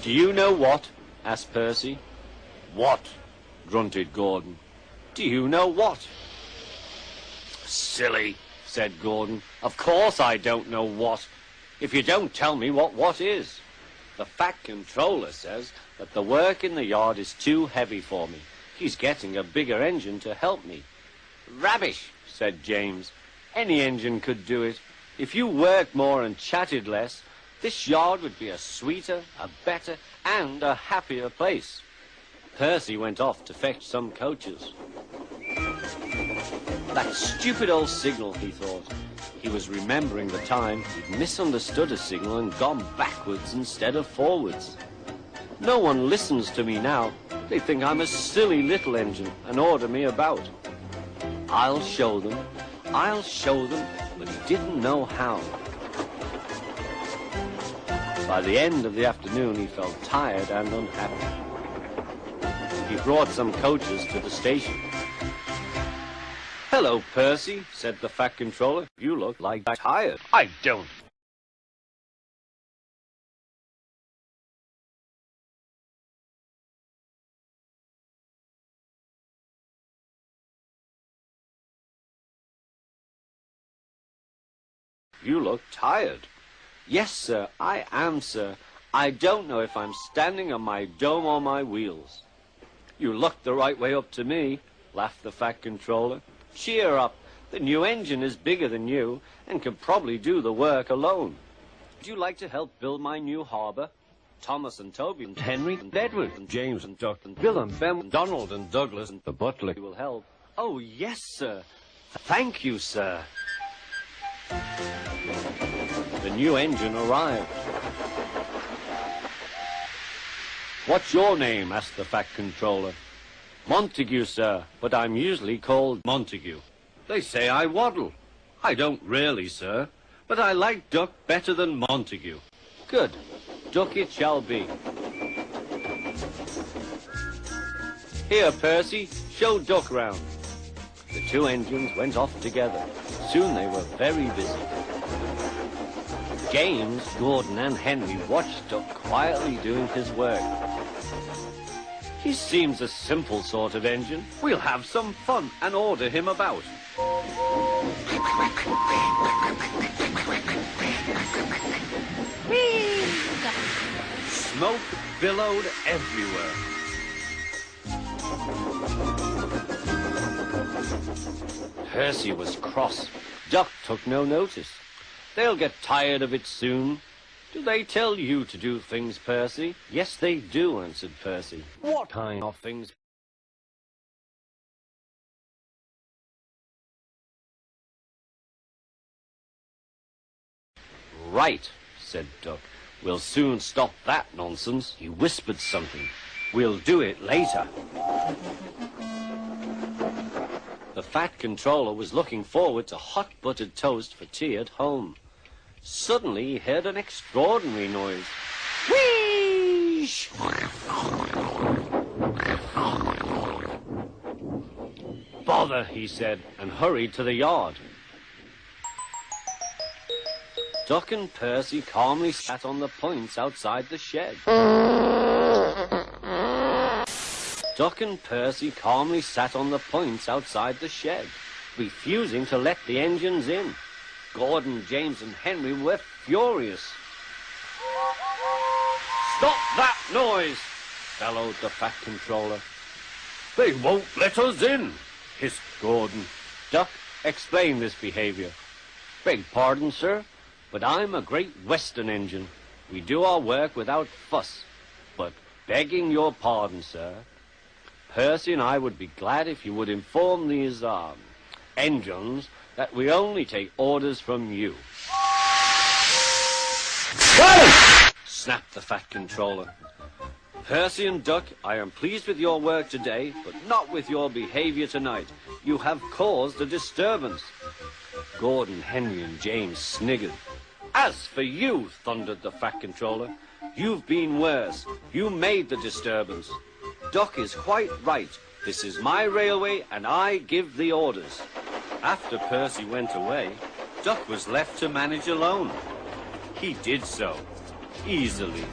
Do you know what? Asked Percy. What? Grunted Gordon. Do you know what? Silly, said Gordon. Of course I don't know what, if you don't tell me what is. The Fat Controller says that the work in the yard is too heavy for me. He's getting a bigger engine to help me. Rubbish, said James. Any engine could do it. If you worked more and chatted less, this yard would be a sweeter, a better, and a happier place. Percy went off to fetch some coaches. That stupid old signal, he thought. He was remembering the time he'd misunderstood a signal and gone backwards instead of forwards. No one listens to me now. They think I'm a silly little engine and order me about. I'll show them, but he didn't know how. By the end of the afternoon, he felt tired and unhappy. He brought some coaches to the station. Hello, Percy, said the Fat Controller. You look like tired. I don't. You look tired. Yes, sir, I am, sir. I don't know if I'm standing on my dome or my wheels. You look the right way up to me, laughed the Fat Controller. Cheer up. The new engine is bigger than you and can probably do the work alone. Would you like to help build my new harbour? Thomas and Toby and Henry and Edward and James and Doc and Bill and Ben and Donald and Douglas and the butler will help. Oh, yes, sir. Thank you, sir. The new engine arrived. What's your name? Asked the Fat Controller. Montague, sir, but I'm usually called Montague. They say I waddle. I don't really, sir, but I like Duck better than Montague. Good. Duck it shall be. Here, Percy, show Duck round. The two engines went off together. Soon they were very busy. James, Gordon, and Henry watched Duck quietly doing his work. He seems a simple sort of engine. We'll have some fun and order him about. Smoke billowed everywhere. Percy was cross. Duck took no notice. They'll get tired of it soon. Do they tell you to do things, Percy? Yes, they do, answered Percy. What kind of things? Right, said Duck. We'll soon stop that nonsense. He whispered something. We'll do it later. The Fat Controller was looking forward to hot buttered toast for tea at home. Suddenly he heard an extraordinary noise. Whee! Bother, he said, and hurried to the yard. Duck and Percy calmly sat on the points outside the shed. Duck and Percy calmly sat on the points outside the shed, refusing to let the engines in. Gordon, James, and Henry were furious. Stop that noise, bellowed the Fat Controller. They won't let us in, hissed Gordon. Duck, explain this behavior. Beg pardon, sir, but I'm a Great Western engine. We do our work without fuss. But begging your pardon, sir, Percy and I would be glad if you would inform these engines that we only take orders from you. Snapped the Fat Controller. Percy and Duck, I am pleased with your work today, but not with your behavior tonight. You have caused a disturbance. Gordon, Henry, and James sniggered. As for you, thundered the Fat Controller, you've been worse. You made the disturbance. Duck is quite right. This is my railway, and I give the orders. After Percy went away, Duck was left to manage alone. He did so, easily.